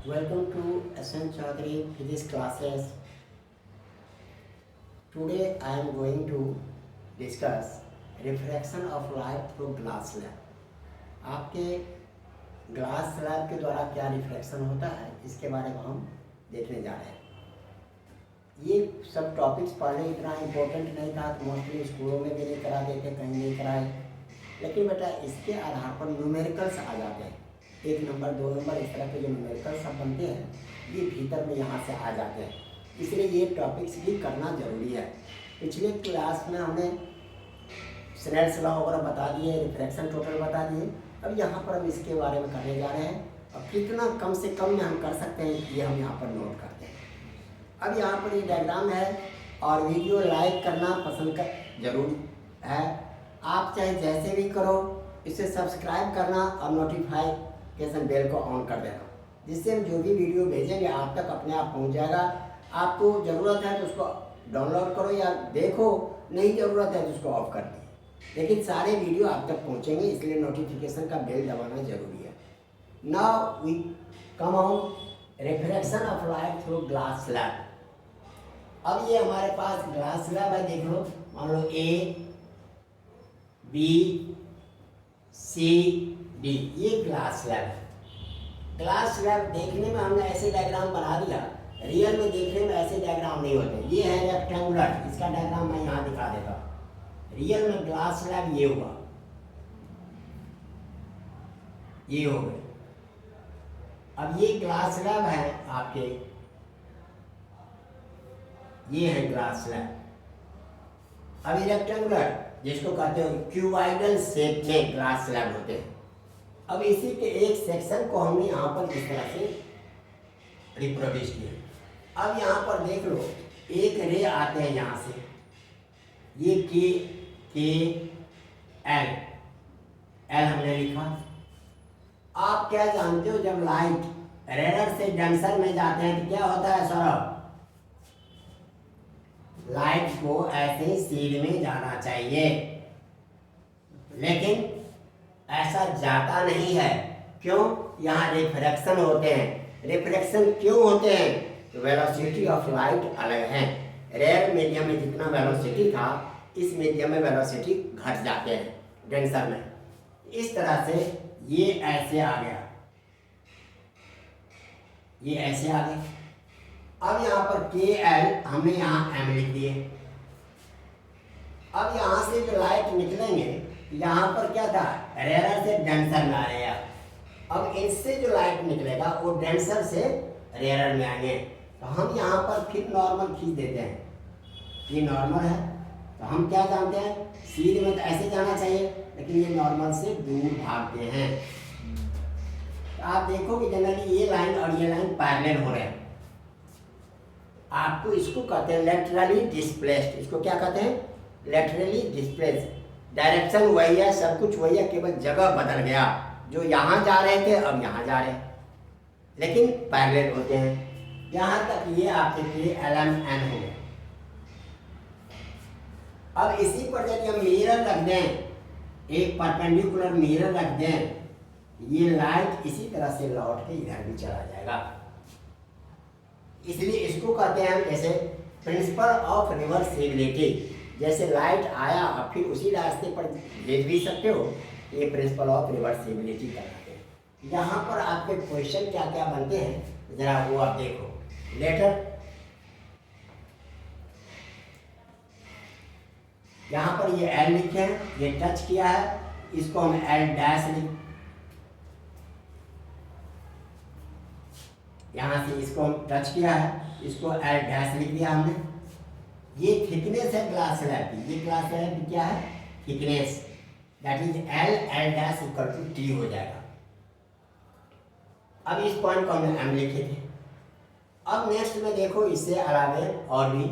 Welcome to SN Chaudhary Physics classes. Today I am going to discuss refraction of light through glass slab. आपके glass slab के द्वारा क्या refraction होता है इसके बारे में हम देखने जा रहे हैं। ये सब टॉपिक्स पढ़ने इतना इम्पोर्टेंट नहीं था, तो मोस्टली स्कूलों में भी नहीं कराते थे, कहीं नहीं कराए, लेकिन बेटा इसके आधार पर न्यूमेरिकल्स आ जाते हैं। 1 नंबर 2 नंबर इस तरह के जो न्यूमेरिकल्स सब बनते हैं ये भीतर में यहाँ से आ जाते हैं, इसलिए ये टॉपिक्स भी करना ज़रूरी है। पिछले क्लास में हमने स्नेल्स लॉ वगैरह बता दिए, रिफ्रैक्शन टोटल बता दिए। अब यहाँ पर हम इसके बारे में करने जा रहे हैं, अब कितना कम से कम में हम कर सकते हैं ये हम यहाँ पर नोट करते हैं। अब यहाँ पर ये डायग्राम है और वीडियो लाइक करना पसंद कर जरूर है। आप चाहे जैसे भी करो, इसे सब्सक्राइब करना और नोटिफिकेशन बेल को ऑन कर देना, जिससे हम जो भी वीडियो भेजेंगे आप तक अपने आप पहुँच जाएगा। आपको ज़रूरत है तो उसको डाउनलोड करो या देखो, नहीं ज़रूरत है तो उसको ऑफ कर दीजिए, लेकिन सारे वीडियो आप तक पहुँचेंगे, इसलिए नोटिफिकेशन का बेल दबाना ज़रूरी है। Now we come on refraction of light through glass slab. अब ये हमारे पास ग्लास स्लैब है, देख लो, मान लो A B C D, ये ग्लास स्लैब है। ग्लास स्लैब देखने में हमने ऐसे डायग्राम बना दिया, रियल में देखने में ऐसे डायग्राम नहीं होते। ये है रेक्टेंगुलर, इसका डायग्राम मैं यहाँ दिखा देता हूँ। रियल में ग्लास स्लैब ये हुआ, ये हो गए। अब ये ग्लास स्लैब है आपके, ये है ग्लास स्लैब। अभी रेक्टेंगुलर जिसको कहते हो क्यूबाइडल शेप में ग्लास स्लैब होते हैं। अब इसी के एक सेक्शन को हमने यहाँ पर इस तरह से रिप्रोड्यूस किया। अब यहाँ पर देख लो, एक रे आते हैं यहाँ से, ये के एल हमने लिखा। आप क्या जानते हो, जब लाइट रेडर से डेंसर में जाते हैं तो क्या होता है सौरभ? लाइट को ऐसे सीध में जाना चाहिए, लेकिन ऐसा जाता नहीं है। क्यों? यहाँ रिफ्रैक्शन होते हैं। रिफ्रैक्शन क्यों होते हैं? तो वेलोसिटी ऑफ लाइट अलग है। रेयर मीडियम में जितना वेलोसिटी था, इस मीडियम में वेलोसिटी घट जाते हैं डेंसर में। इस तरह से ये ऐसे आ गया, ये ऐसे आ गया। अब यहाँ पर के एल हमने यहाँ एम लिख दिए। अब यहाँ से जो लाइट निकलेंगे, यहाँ पर क्या था, रेयर से डेंसर में आ रहे हैं। अब इससे जो लाइट निकलेगा वो डेंसर से रेयर में आएंगे, तो हम यहाँ पर फिर नॉर्मल खींच देते हैं। ये नॉर्मल है, तो हम क्या जानते हैं, सीध में तो ऐसे जाना चाहिए, लेकिन ये नॉर्मल से दूर भागते हैं। तो आप देखोगे जनरली ये लाइन और ये लाइन पैरेलल हो रहे हैं। आपको इसको कहते हैं लेटरली डिस्प्लेस्ड। इसको क्या कहते हैं? Laterally displaced. डायरेक्शन वही है, सब कुछ वही है, केवल जगह बदल गया। जो यहाँ जा रहे थे अब यहाँ जा रहे हैं, लेकिन पैरेलल होते हैं। यहाँ तक ये आपके लिए LMN हो गया। अब इसी पर यदि हम मिरर रख दें, एक परपेंडिकुलर मिरर रख दें, ये लाइट इसी तरह से लौट के इधर भी चला जाएगा। इसलिए इसको कहते हैं हम जैसे प्रिंसिपल ऑफ रिवर्सिबिलिटी। जैसे लाइट आया और फिर उसी रास्ते पर भेज भी सकते हो, ये प्रिंसिपल ऑफ रिवर्सिबिलिटी कहलाते हैं। यहाँ पर आपके क्वेश्चन क्या क्या बनते हैं जरा वो आप देखो। लेटर यहाँ पर ये एल लिखे हैं, ये टच किया है, इसको हम एल डैश लिख, यहाँ से इसको हम टच किया है, इसको एल डैश लिख दिया हमने। ये थिकनेस है ग्लास स्लैब की। ये ग्लास स्लैब की क्या है? Thickness, that is L dash equal to T हो जाएगा। अब इस पॉइंट को हमने एम लिखे थे। अब नेक्स्ट में देखो, इससे अलावे और भी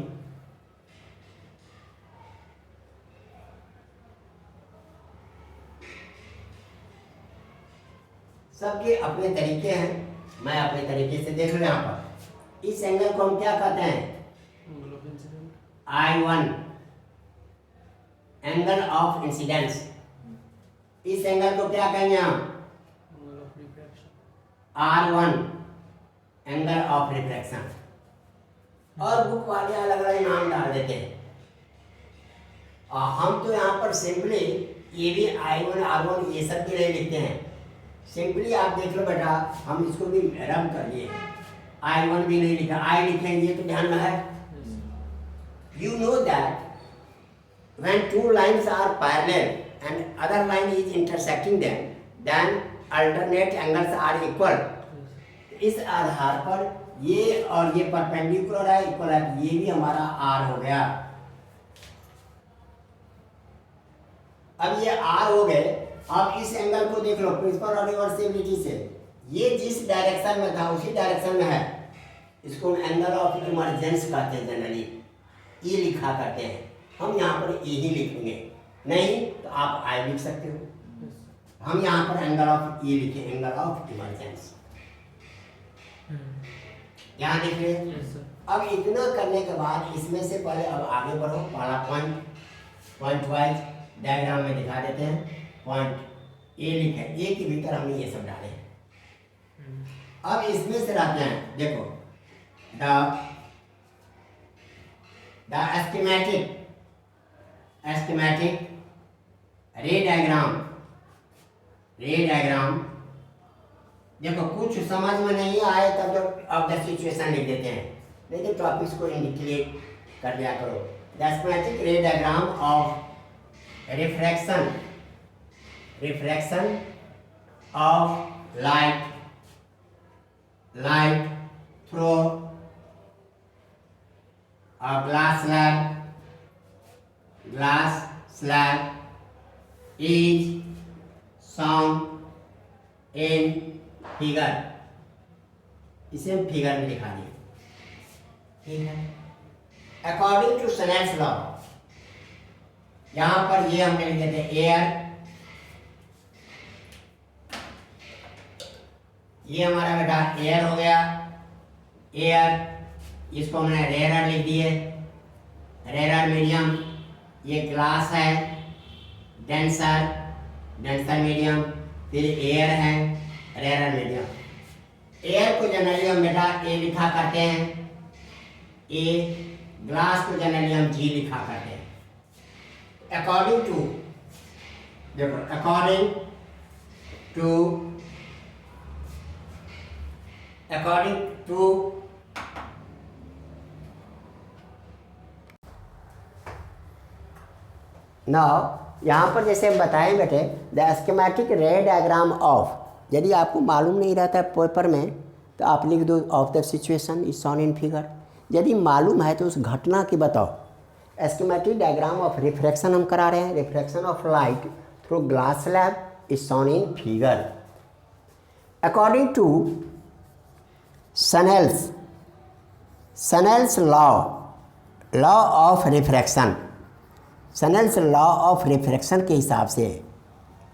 सबके अपने तरीके हैं, मैं अपने तरीके से देख लो। यहाँ पर इस एंगल को हम क्या कहते हैं? I1, angle of incidence. इस एंगल को क्या कहेंगे हम? R1, angle of refraction. और बुक वाले अलग अलग नाम डाल देते हैं, और हम तो यहाँ पर सिंपली ये भी I1 R1 ये सब भी नहीं लिखते हैं। सिंपली आप देख लो बेटा, हम इसको भी रब कर लिए, I1 भी नहीं लिखा, I लिखेंगे तो ध्यान में है। You know that when two lines are parallel and other line is intersecting them, then alternate angles are equal। इस आधार पर ये और ये परपेंडिकुलर है, इक्वल है, ये भी हमारा R हो गया। अब ये R हो गए। अब इस एंगल को देख लो प्रिंसिपल और रिवर्सिबिलिटी से, ये जिस डायरेक्शन में था उसी डायरेक्शन में है, इसको हम एंगल ऑफ इमरजेंस कहते हैं, जनरली ई लिखा करते हैं। हम यहाँ पर ई ही लिखेंगे, नहीं तो आप आई लिख सकते हो। हम यहाँ पर एंगल ऑफ ई लिखे, एंगल ऑफ इमरजेंस, यहाँ देख रहे हैं। अब इतना करने के बाद इसमें से पहले अब आगे बढ़ो, पहला पॉइंट वाइज डायग्राम में दिखा देते हैं। पॉइंट ए लिखे, ए के भीतर हमने ये सब डाले हैं। अब इसमें से रहते हैं, देखो द एस्कीमेटिक रे डायग्राम। देखो कुछ समझ में नहीं आए तब जब ऑफ द सिचुएशन लिख देते हैं, लेकिन टॉपिक्स को इंडिकेट कर दिया करो। The schematic ray diagram of refraction of light through a glass slab is shown in figure। इसे हम फिगर में दिखा दिए, ठीक है। अकॉर्डिंग टू स्नेल्स लॉ, यहां पर ये हमने लिख देते हैं एयर, ये हमारा बेटा एयर हो गया। एयर इसको हमने रेयर लिख दिए, रेयर मीडियम। ये ग्लास है, डेंसर मीडियम, फिर एयर है, रेयर मीडियम। एयर को जनरली हम बेटा ए लिखा करते हैं, ए। ग्लास को जनरली हम जी लिखा करते हैं। अकॉर्डिंग टू, देखो अकॉर्डिंग टू नाउ यहाँ पर जैसे हम बताएं बेटे, द स्कीमेटिक रे डायग्राम ऑफ, यदि आपको मालूम नहीं रहता है पेपर में तो आप लिख दो of the situation is shown in figure. यदि मालूम है तो उस घटना की बताओ। स्कीमेटिक डायग्राम ऑफ रिफ्रैक्शन हम करा रहे हैं, refraction of light through glass slab is shown in figure. According to Snell's law of refraction, Snell's law of refraction के हिसाब से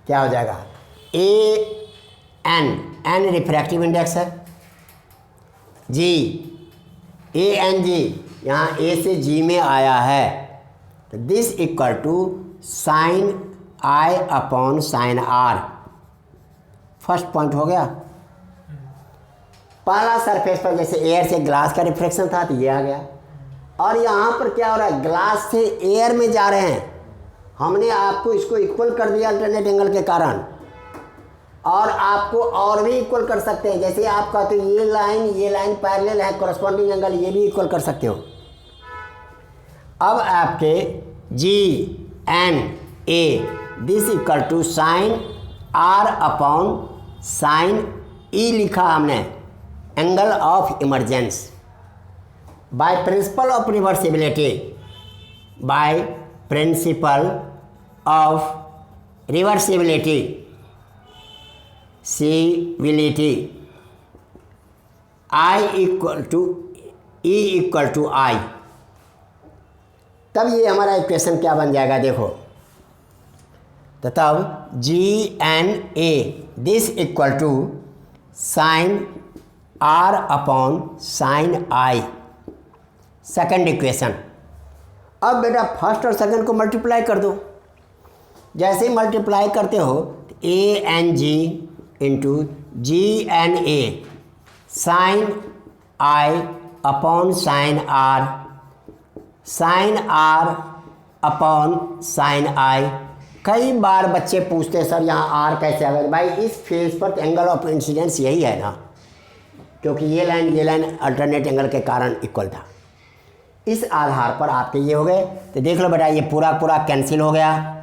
क्या हो जाएगा, एन रिफ्रैक्टिव इंडेक्स है, ANG यहाँ ए से जी में आया है, तो this equal to sine I upon sine R। First point हो गया। पहला सरफेस पर जैसे एयर से ग्लास का रिफ्लेक्शन था तो ये आ गया, और यहाँ पर क्या हो रहा है, ग्लास से एयर में जा रहे हैं, हमने आपको इसको इक्वल कर दिया अल्टरनेट एंगल के कारण, और आपको और भी इक्वल कर सकते हैं। जैसे आप कहते हो ये लाइन पैरेलल है, कॉरस्पॉन्डिंग एंगल ये भी इक्वल कर सकते हो। अब आपके GNA this equal to sine R upon sine E लिखा हमने, angle of emergence by principle of reversibility, by principle of reversibility sibility I equal to E equal to I। तब ये हमारा इक्वेशन क्या बन जाएगा, देखो तो तब GNA this equal to sine R upon sine I, second equation. अब बेटा फर्स्ट और सेकंड को मल्टीप्लाई कर दो। जैसे ही मल्टीप्लाई करते हो ANG into GNA sine I upon sine R, sine R upon sine I. कई बार बच्चे पूछते हैं सर यहाँ आर कैसे आ गया। भाई इस फेज पर एंगल ऑफ इंसिडेंस यही है ना, क्योंकि ये लाइन अल्टरनेट एंगल के कारण इक्वल था। इस आधार पर आपके ये हो गए। तो देख लो बेटा, ये पूरा पूरा कैंसिल हो गया,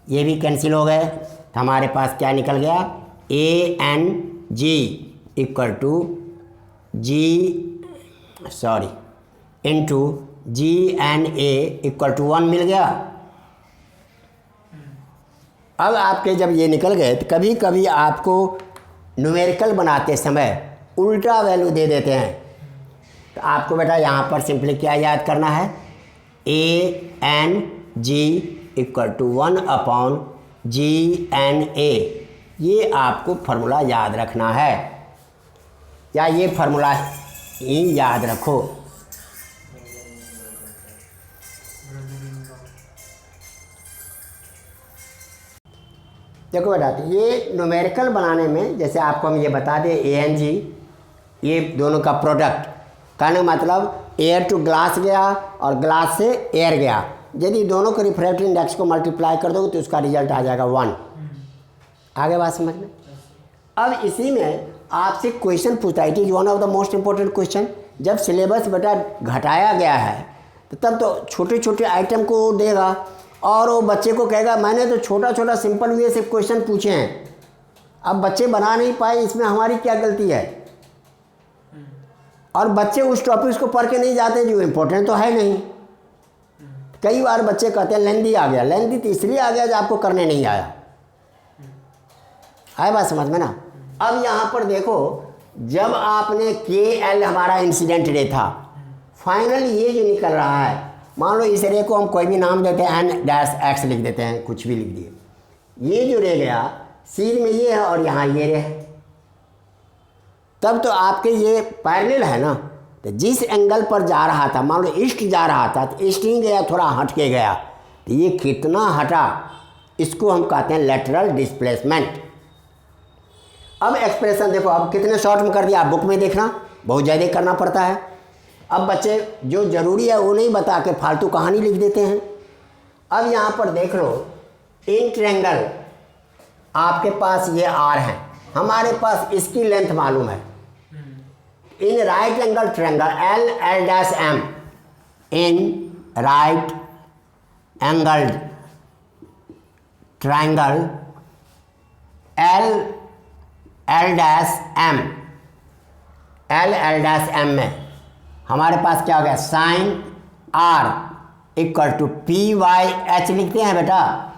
ये भी कैंसिल हो गए। तो हमारे पास क्या निकल गया, A N G equal to into G N A equal to 1 मिल गया। अब आपके जब ये निकल गए तो कभी कभी आपको न्यूमेरिकल बनाते समय उल्टा वैल्यू दे देते हैं। तो आपको बेटा यहाँ पर सिंपली क्या याद करना है, A N G equal to 1 upon G N A. ये आपको फार्मूला याद रखना है, या ये फार्मूला ही याद रखो। देखो बेटा, तो ये न्यूमेरिकल बनाने में जैसे आपको हम ये बता दें, ए एन जी ये दोनों का प्रोडक्ट, कहने का मतलब एयर टू ग्लास गया और ग्लास से एयर गया। यदि दोनों को रिफ्रैक्टिव इंडेक्स को मल्टीप्लाई कर दोगे तो उसका रिजल्ट आ जाएगा 1। आगे बात समझ में। अब इसी में आपसे क्वेश्चन पूछता है, it is one of the most important question. जब सिलेबस बेटा घटाया गया है तो तब तो छोटे छोटे आइटम को देगा और वो बच्चे को कहेगा मैंने तो छोटा छोटा सिंपल वे से क्वेश्चन पूछे हैं, अब बच्चे बना नहीं पाए, इसमें हमारी क्या गलती है। और बच्चे उस टॉपिक्स को पढ़ के नहीं जाते जो इम्पोर्टेंट तो है नहीं। कई बार बच्चे कहते हैं लेंदी आ गया, लेंदी तो इसलिए आ गया जो आपको करने नहीं आया। आए बात समझ में ना। अब यहाँ पर देखो, जब आपने के एल हमारा इंसिडेंट रे था, फाइनल ये जो निकल रहा है, मान लो इस रे को हम कोई भी नाम देते हैं, एन डैश एक्स लिख देते हैं, कुछ भी लिख दिए। ये जो रे गया सीध में ये है और यहाँ ये रे है, तब तो आपके ये पैरेलल है ना। तो जिस एंगल पर जा रहा था, मान लो ईस्ट जा रहा था तो ईस्ट ही गया, थोड़ा हट के गया, तो ये कितना हटा, इसको हम कहते हैं लेटरल डिस्प्लेसमेंट। अब एक्सप्रेशन देखो, अब कितने शॉर्ट में कर दिया, आप बुक में देखना, बहुत ज़्यादा करना पड़ता है। अब बच्चे जो ज़रूरी है वो नहीं बता के फालतू कहानी लिख देते हैं। अब यहाँ पर देख लो, इन ट्रायंगल आपके पास ये आर है, हमारे पास इसकी लेंथ मालूम है। In right angle triangle L L dash M, in right angle triangle L L dash M, L L dash M में हमारे पास क्या हो गया, sine R equal to P Y H लिखते हैं बेटा।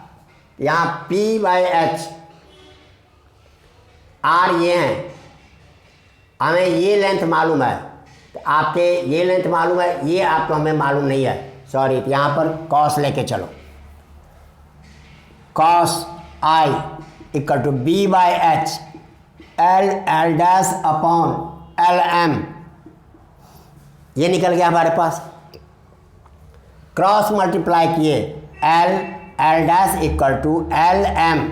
यहाँ पी वाई एच, आर ये हैं, हमें ये लेंथ मालूम है, तो आपके ये लेंथ मालूम है, ये आपको हमें मालूम नहीं है, सॉरी। तो यहाँ पर कॉस लेके चलो, cos I equal to B by H L L dash upon L M, ये निकल गया हमारे पास। क्रॉस मल्टीप्लाई किए, L L dash equal to L M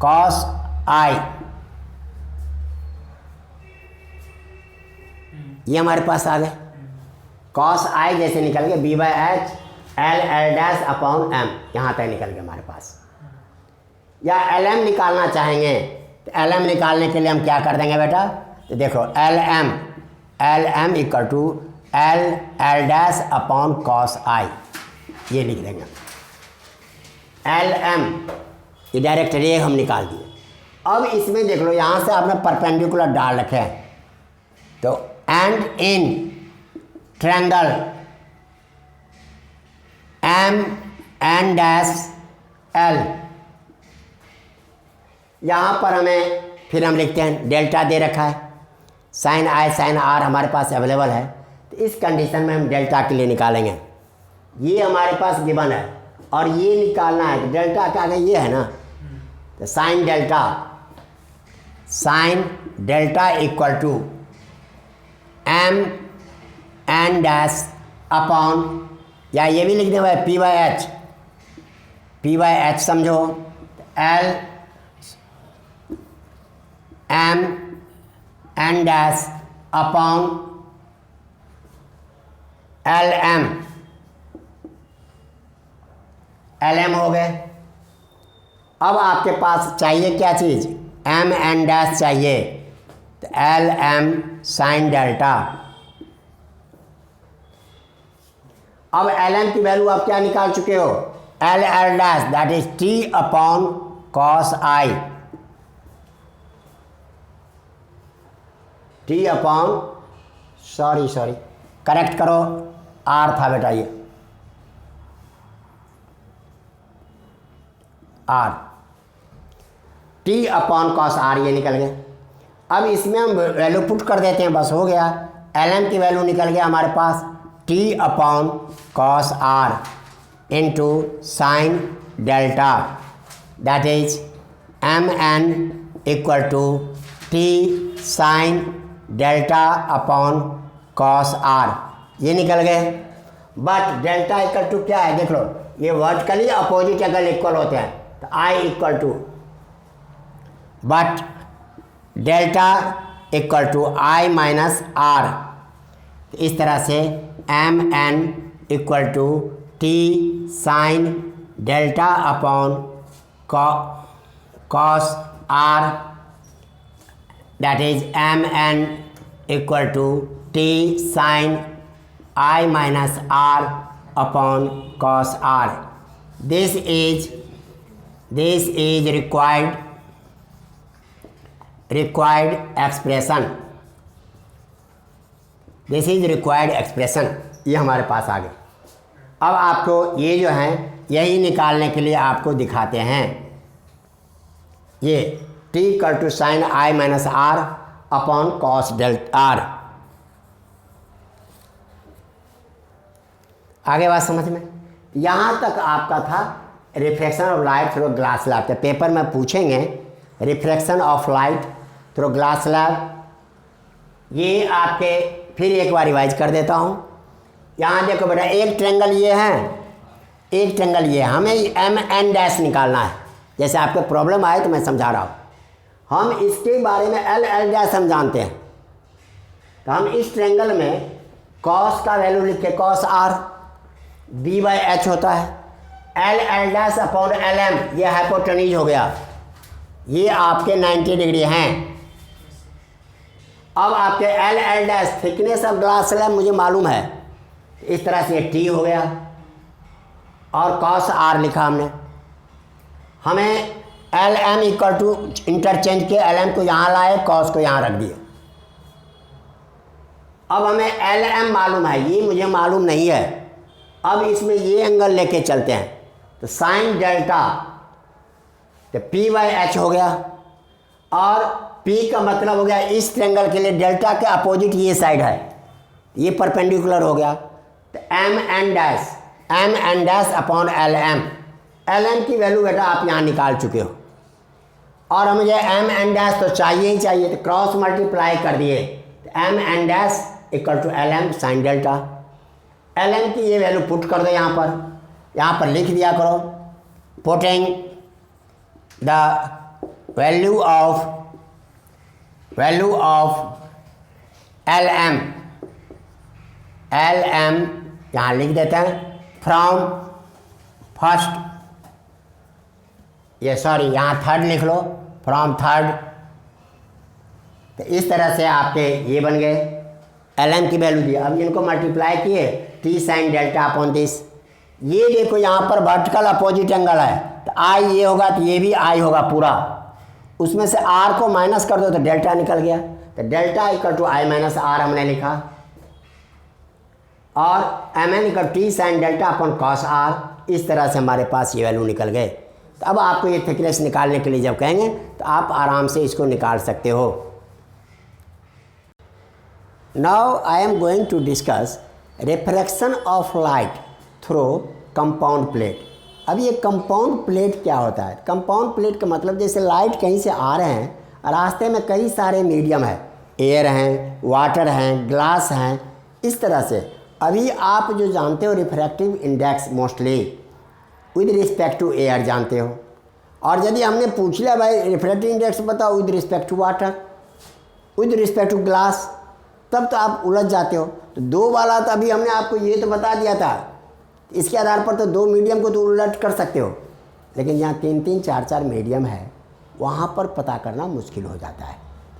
cos I, ये हमारे पास आ गए। कॉस आई जैसे निकल गए, B by H L L dash upon M, यहाँ तक निकल गया हमारे पास। या एल एम निकालना चाहेंगे तो एल एम निकालने के लिए हम क्या कर देंगे बेटा, तो देखो L M equal to L L dash upon cos I, ये लिख देंगे। एल एम ये डायरेक्ट रे हम निकाल दिए। अब इसमें देख लो, यहाँ से आपने परपेंडिकुलर डाल रखे हैं, तो and in triangle M N dash L, यहाँ पर हमें फिर हम लिखते हैं डेल्टा दे रखा है, साइन आई साइन आर हमारे पास अवेलेबल है, तो इस कंडीशन में हम डेल्टा के लिए निकालेंगे। ये हमारे पास गिवन है और ये निकालना है, तो डेल्टा क्या है, ये है ना, तो sine delta equal to M N dash upon, या ये भी लिख दें पी बाई एच समझो, L M N dash upon L M हो गए। अब आपके पास चाहिए क्या चीज़, एम एन डैश चाहिए, तो एल एम साइन डेल्टा। अब एल एम की वैल्यू आप क्या निकाल चुके हो, L L dash that is T upon cos I, T upon sorry correct करो, आर था बेटा ये, R, T upon cos R, ये निकल गए। अब इसमें हम वैल्यू पुट कर देते हैं, बस हो गया। एल एम की वैल्यू निकल गया हमारे पास T upon cos R into sine delta, that is M N equal to T sine delta upon cos R, ये निकल गए। बट डेल्टा इक्वल टू क्या है, देख लो, ये वर्टिकली अपोजिट अगर इक्वल होते हैं तो I equal to, but delta equal to I minus R, इस तरह से M N equal to T sine delta upon cos R, that is M N equal to T sine I minus R upon cos R. This is required expression, this is required expression, ये हमारे पास आ गए। अब आपको ये जो है यही निकालने के लिए आपको दिखाते हैं, ये T equal to sine I minus R upon cos delta R. आगे बात समझ में, यहाँ तक आपका था reflection of light through glass slab. तो पेपर में पूछेंगे reflection of light through glass slab, ये आपके फिर एक बार रिवाइज कर देता हूँ। यहाँ देखो बेटा, एक ट्रेंगल ये है, एक ट्रेंगल ये है, हमें एम एन डैश निकालना है। जैसे आपके प्रॉब्लम आए तो मैं समझा रहा हूँ, हम इसके बारे में एल एल डैश हम जानते हैं, तो हम इस ट्रेंगल में कॉस का वैल्यू लिखे, cos R B by H होता है, L L dash upon L M, ये हाइपोटेन्यूज हो गया, ये आपके 90 डिग्री हैं। अब आपके L L dash thickness of glass slab मुझे मालूम है, इस तरह से टी हो गया और कॉस आर लिखा हमने। हमें L M equal to interchange के एल एम को यहाँ लाए, कॉस को यहाँ रख दिए। अब हमें एल एम मालूम है, ये मुझे मालूम नहीं है। अब इसमें ये एंगल लेके चलते हैं, तो साइन डेल्टा, तो पी बाई एच हो गया, और पी का मतलब हो गया इस ट्रेंगल के लिए डेल्टा के अपोजिट ये साइड है, ये परपेंडिकुलर हो गया, तो M N dash upon L M की वैल्यू बेटा आप यहाँ निकाल चुके हो, और मुझे एम एन डैश तो चाहिए ही चाहिए, तो क्रॉस मल्टीप्लाई कर दिए, तो M N dash equal to L M sine delta. L M की ये वैल्यू पुट कर दो यहाँ पर लिख दिया करो, putting the value of L M यहाँ लिख देते हैं, फ्रॉम फर्स्ट, ये सॉरी यहाँ थर्ड लिख लो, फ्रॉम थर्ड। तो इस तरह से आपके ये बन गए, एल एम की वैल्यू दी। अब इनको मल्टीप्लाई किए, T sine delta upon this, ये देखो यहाँ पर वर्टिकल अपोजिट एंगल है, तो आई ये होगा तो ये भी आई होगा पूरा, उसमें से आर को माइनस कर दो तो डेल्टा निकल गया, तो delta equal to I minus R हमने लिखा, और M N equal T sine delta upon cos R. इस तरह से हमारे पास ये वैल्यू निकल गए। तो अब आपको ये थिकनेस निकालने के लिए जब कहेंगे तो आप आराम से इसको निकाल सकते हो। Now I am going to discuss refraction of light through compound plate. अब ये कंपाउंड प्लेट क्या होता है? कंपाउंड प्लेट का मतलब जैसे लाइट कहीं से आ रहे हैं, रास्ते में कई सारे मीडियम है, एयर हैं, वाटर हैं, ग्लास हैं, इस तरह से। अभी आप जो जानते हो refractive index mostly with respect to air जानते हो, और यदि हमने पूछ लिया भाई रिफ्रैक्टिव इंडेक्स बताओ with respect to water, with respect to glass, तब तो आप उलझ जाते हो। तो 2 वाला तो अभी हमने आपको ये तो बता दिया था, इसके आधार पर तो 2 मीडियम को तो उलट कर सकते हो, लेकिन जहाँ 3-3 4-4 मीडियम है वहाँ पर पता करना मुश्किल हो जाता है।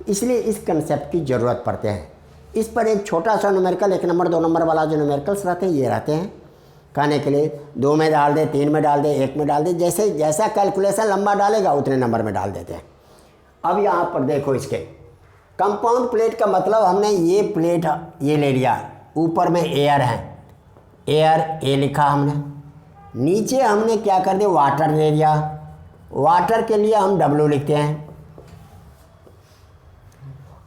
इसलिए इस कंसेप्ट की ज़रूरत पड़ते हैं। इस पर एक छोटा सा न्यूमेरिकल 1 नंबर 2 नंबर वाला जो न्यूमेरिकल्स रहते हैं ये रहते हैं कहने के लिए 2 में डाल दे, 3 में डाल दे, 1 में डाल दे, जैसे जैसा कैलकुलेशन लंबा डालेगा उतने नंबर में डाल देते हैं। अब यहाँ पर देखो इसके कंपाउंड प्लेट का मतलब हमने ये प्लेट ये ले लिया, ऊपर में एयर है, एयर ए लिखा हमने, नीचे हमने क्या कर दिया वाटर ले लिया, वाटर के लिए हम W लिखते हैं,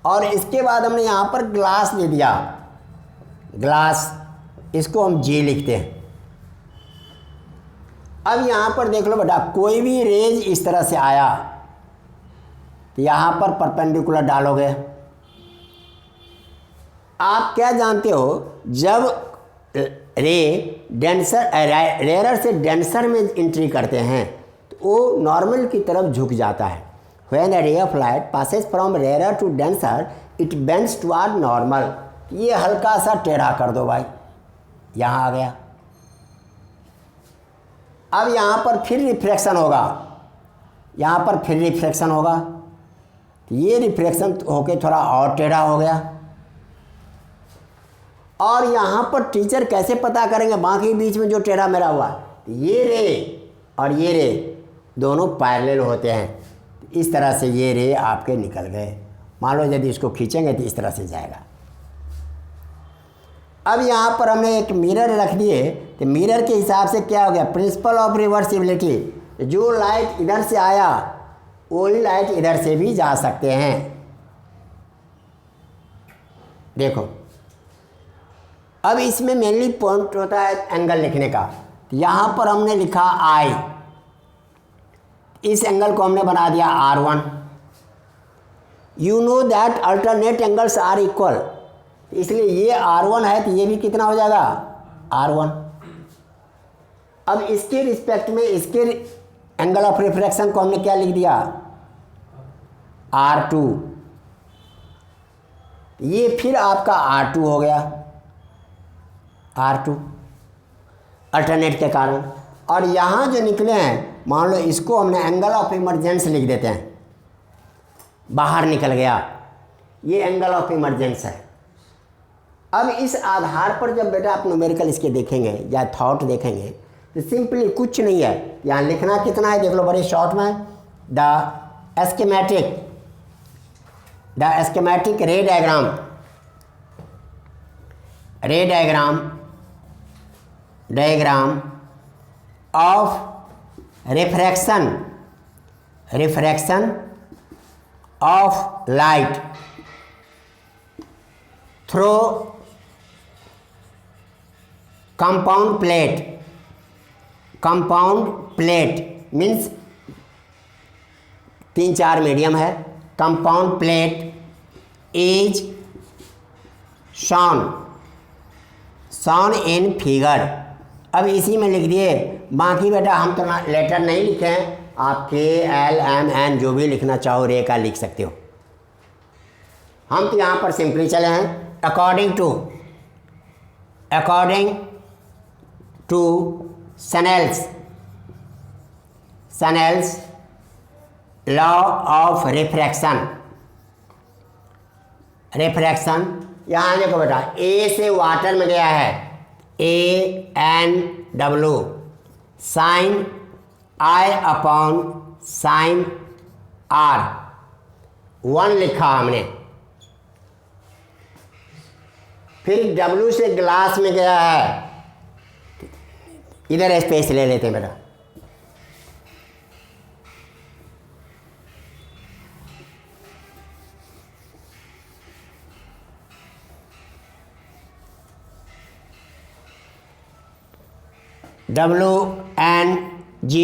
और इसके बाद हमने यहाँ पर ग्लास ले दिया, ग्लास, इसको हम G लिखते हैं। अब यहाँ पर देख लो बेटा, कोई भी रेज इस तरह से आया तो यहाँ पर परपेंडिकुलर डालोगे। आप क्या जानते हो, जब रे डेंसर रेयर से डेंसर में एंट्री करते हैं तो वो नॉर्मल की तरफ झुक जाता है। When a ray of light passes from rarer to denser, it bends toward normal। ये हल्का सा टेढ़ा कर दो भाई, यहाँ आ गया। अब यहाँ पर फिर रिफ्रैक्शन होगा, यहाँ पर फिर रिफ्रैक्शन होगा, तो ये रिफ्रैक्शन होके थोड़ा और टेढ़ा हो गया। और यहाँ पर टीचर कैसे पता करेंगे बाकी बीच में जो टेढ़ा मेरा हुआ, ये रे और ये रे दोनों पैरेलल होते हैं। इस तरह से ये रे आपके निकल गए। मान लो यदि इसको खींचेंगे तो इस तरह से जाएगा। अब यहाँ पर हमने एक मिरर रख दिए, तो मिरर के हिसाब से क्या हो गया, प्रिंसिपल ऑफ रिवर्सिबिलिटी, जो लाइट इधर से आया वही लाइट इधर से भी जा सकते हैं। देखो अब इसमें मेनली पॉइंट होता है एंगल लिखने का। यहाँ पर हमने लिखा I, इस एंगल को हमने बना दिया R1। You know that alternate angles are equal, इसलिए ये R1 है तो ये भी कितना हो जाएगा R1। अब इसके रिस्पेक्ट में इसके एंगल ऑफ रिफ्रैक्शन को हमने क्या लिख दिया R2। ये फिर आपका R2 हो गया, R2 अल्टरनेट के कारण। और यहाँ जो निकले हैं मान लो इसको हमने एंगल ऑफ इमरजेंस लिख देते हैं, बाहर निकल गया, ये एंगल ऑफ इमरजेंस है। अब इस आधार पर जब बेटा आप न्यूमेरिकल इसके देखेंगे या थॉट देखेंगे तो सिंपली कुछ नहीं है, यहाँ लिखना कितना है देख लो बड़े शॉर्ट में, the schematic ray diagram of refraction of light through compound plate means 3-4 medium है। compound plate is shown in figure। अब इसी में लिख दिए, बाकी बेटा हम तो लेटर नहीं लिखे हैं, आप KLMN जो भी लिखना चाहो रे का लिख सकते हो। हम तो यहाँ पर सिंपली चले हैं according to Snell's law of refraction. यहाँ देखो बेटा ए से वाटर में गया है ANW साइन I/sin R 1 लिखा हमने। फिर W से ग्लास में गया है, इधर स्पेस ले लेते हैं बेटा, WNG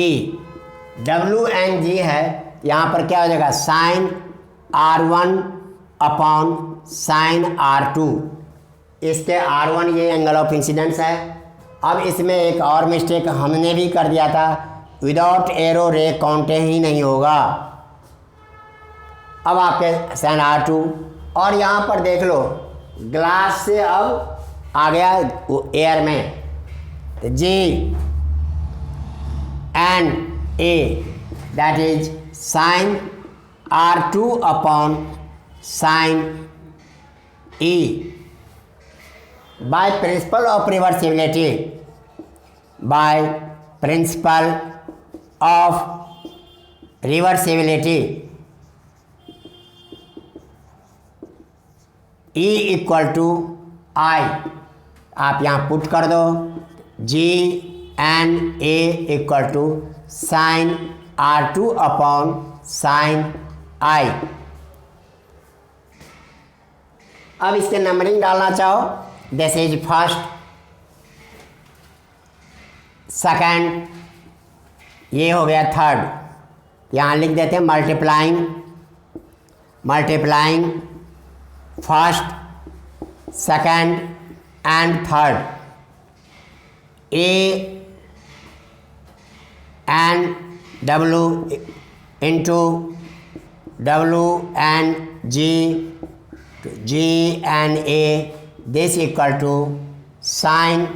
है। यहाँ पर क्या हो जाएगा sin R1/sin R2। इसके R1 ये एंगल ऑफ इंसिडेंस है। अब इसमें एक और मिस्टेक हमने भी कर दिया था, विदाउट एरो रे काउंट ही नहीं होगा। अब आपके sin R2 और यहाँ पर देख लो ग्लास से अब आ गया वो एयर में, तो G and A, that is sin R2 upon sin E by principle of reversibility, by principle of reversibility, E equal to I, आप यहाँ पुट कर दो, G and A equal to sine R2 upon sine I। अब इसके numbering डालना चाहो, this is first, second, ये हो गया थर्ड, यहाँ लिख देते हैं multiplying first, second and third, A and W into W and G and A, this equal to sin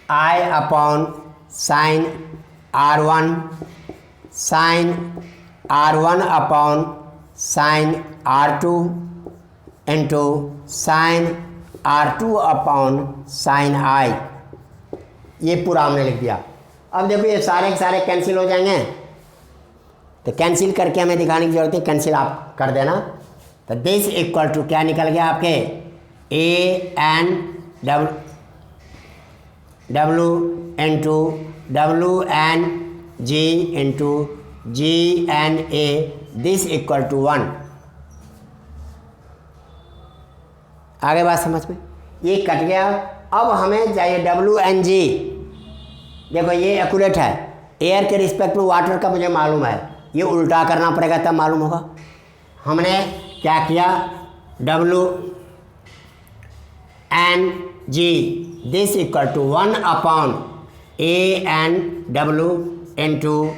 I upon sin R1, sin R1 upon sin R2 into sin R2 upon sine I, ये पूरा हमने लिख दिया। अब देखो ये सारे के सारे कैंसिल हो जाएंगे, तो कैंसिल करके हमें दिखाने की जरूरत है, कैंसिल आप कर देना। तो दिस इक्वल टू क्या निकल गया आपके, A and W into W and G into G and A, this equal to 1। आगे बात समझ में, ये कट गया। अब हमें चाहिए W एंड G, देखो ये एक्यूरेट है, एयर के रिस्पेक्ट में वाटर का मुझे मालूम है, ये उल्टा करना पड़ेगा तब मालूम होगा। हमने क्या किया, W and G, this equal to 1 upon A and W into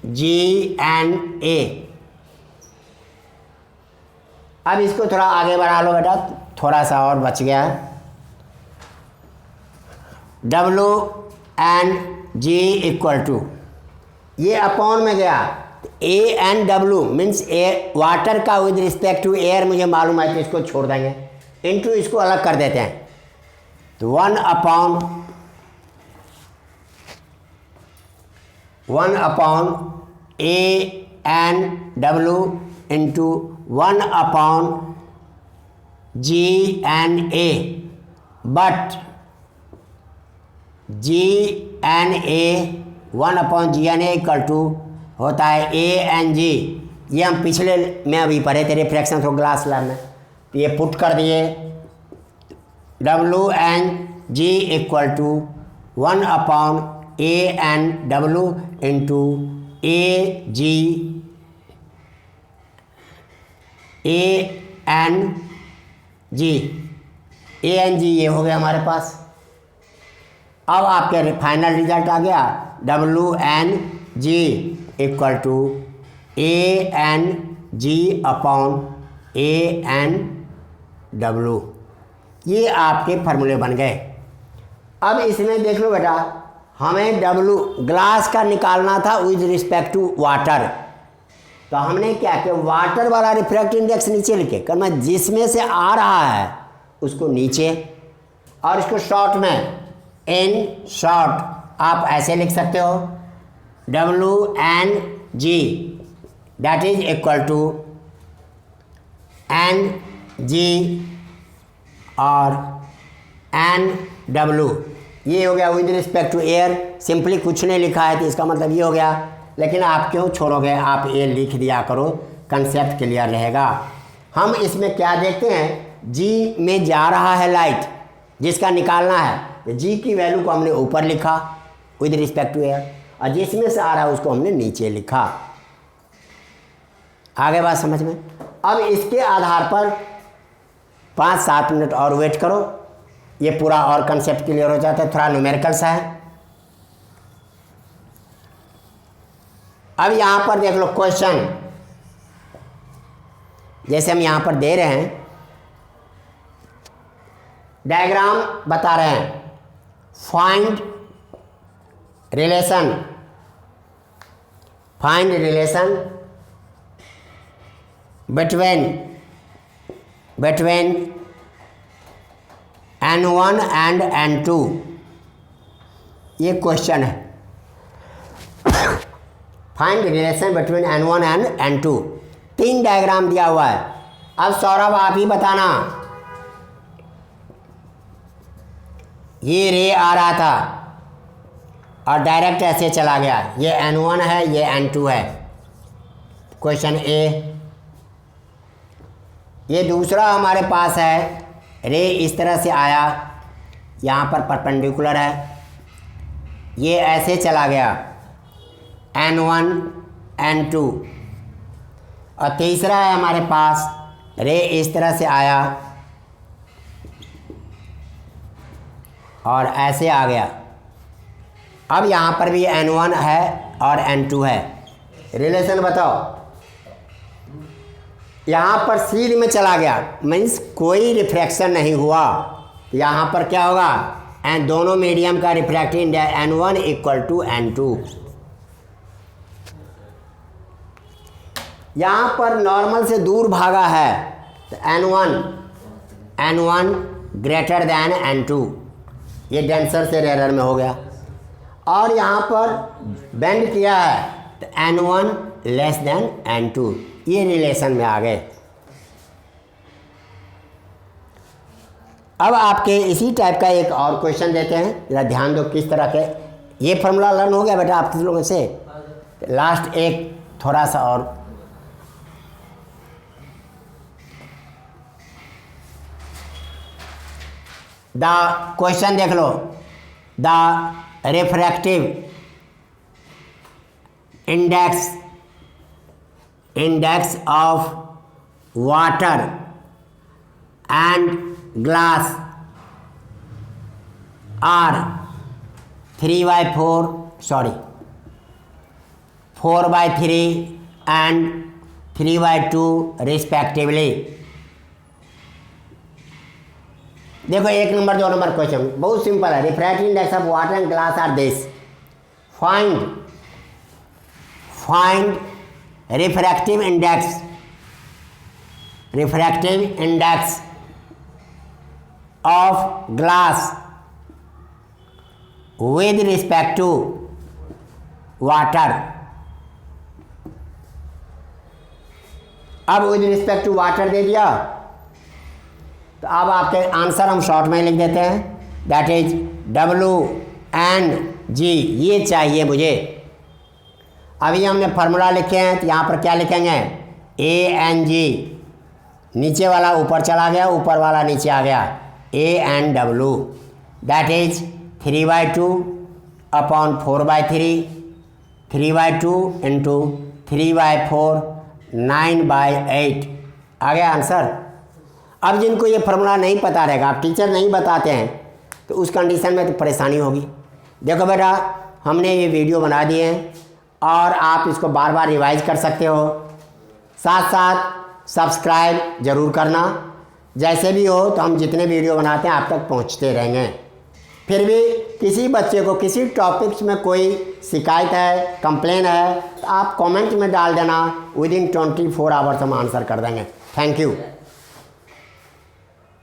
G and A। अब इसको थोड़ा आगे बढ़ा लो बेटा, थोड़ा सा और बच गया है। W and G equal to, ये अपॉन में गया, A and W means air, water का विद रिस्पेक्ट टू एयर मुझे मालूम है, तो इसको छोड़ देंगे, इनटू इसको अलग कर देते हैं, तो 1 upon A and W into 1 upon G and A, but G and A 1 upon G and A equal to होता है A एंड G। ये हम पिछले में अभी पढ़े थे रिफ्रैक्शन थ्रू ग्लास स्लैब में, तो ये पुट कर दिए, W and G equal to 1 upon A and W into A and G ये हो गया हमारे पास। अब आपके फाइनल रिजल्ट आ गया, W and G equal to A and G upon A and W, ये आपके फार्मूले बन गए। अब इसमें देख लो बेटा, हमें W ग्लास का निकालना था विद रिस्पेक्ट टू वाटर, तो हमने क्या किया, वाटर वाला रिफ्रैक्टिव इंडेक्स नीचे लिखे, करना जिसमें से आ रहा है उसको नीचे, और इसको शॉर्ट में इन शॉर्ट आप ऐसे लिख सकते हो, W and G that is equal to and G और एंड W, ये हो गया with respect to air. Simply कुछ नहीं लिखा है तो इसका मतलब ये हो गया, लेकिन आप क्यों छोड़ोगे, आप ये लिख दिया करो, कंसेप्ट क्लियर रहेगा। हम इसमें क्या देखते हैं, G में जा रहा है लाइट, जिसका निकालना है, तो G की वैल्यू को हमने ऊपर लिखा विद रिस्पेक्ट टू एयर, और जिसमें से आ रहा है उसको हमने नीचे लिखा। आगे बात समझ में। अब इसके आधार पर 5-7 मिनट और वेट करो, ये पूरा और कंसेप्ट क्लियर हो जाता है, थोड़ा न्यूमेरिकल सा है। अब यहाँ पर देख लो क्वेश्चन, जैसे हम यहाँ पर दे रहे हैं डायग्राम बता रहे हैं। Find relation between N1 and N2, ये क्वेश्चन है। Find relation between N1 and N2। 3 diagram दिया हुआ है। अब सौरभ आप ही बताना। ये रे आ रहा था और डायरेक्ट ऐसे चला गया। ये N1 है, ये N2 है। क्वेश्चन ए। ये दूसरा हमारे पास है, रे इस तरह से आया, यहाँ पर परपेंडिकुलर है, ये ऐसे चला गया N1 N2। और तीसरा है हमारे पास, रे इस तरह से आया और ऐसे आ गया। अब यहाँ पर भी N1 है और N2 है। रिलेशन बताओ। यहाँ पर सीध में चला गया, मीन्स कोई रिफ्रैक्शन नहीं हुआ। यहाँ पर क्या होगा, एंड दोनों मीडियम का refractive index N1 equal to N2। यहाँ पर नॉर्मल से दूर भागा है तो N1 ग्रेटर दैन N2, ये डेंसर से रेयर में हो गया। और यहाँ पर बेंड किया है तो N1 लेस दैन N2, ये रिलेशन में आ गए। अब आपके इसी टाइप का एक और क्वेश्चन देते हैं, जरा ध्यान दो किस तरह के। ये फॉर्मूला लर्न हो गया बेटा आप लोगों से। लास्ट एक थोड़ा सा और। द क्वेश्चन देख लो। The refractive index of water and glass are 4/3 and 3/2 respectively. देखो 1 नंबर 2 नंबर क्वेश्चन बहुत सिंपल है। Refractive index of water and glass are this. Find refractive index of glass with respect to water। अब with respect to water दे दिया तो अब आपके आंसर हम शॉर्ट में लिख देते हैं, दैट इज WNG। ये चाहिए मुझे। अभी हमने फार्मूला लिखे हैं तो यहाँ पर क्या लिखेंगे, ANG। नीचे वाला ऊपर चला गया, ऊपर वाला नीचे आ गया, ANW, that is 3/2 upon 4/3, 3/2 into 3/4, 9/8 आ गया आंसर। अब जिनको ये फार्मूला नहीं पता रहेगा, आप टीचर नहीं बताते हैं तो उस कंडीशन में तो परेशानी होगी। देखो बेटा हमने ये वीडियो बना दिए हैं और आप इसको बार बार रिवाइज कर सकते हो। साथ साथ सब्सक्राइब ज़रूर करना। जैसे भी हो तो हम जितने वीडियो बनाते हैं आप तक पहुंचते रहेंगे। फिर भी किसी बच्चे को किसी टॉपिक्स में कोई शिकायत है, कंप्लेन है तो आप कमेंट में डाल देना, विदिन 24 आवर्स हम आंसर कर देंगे। Thank you.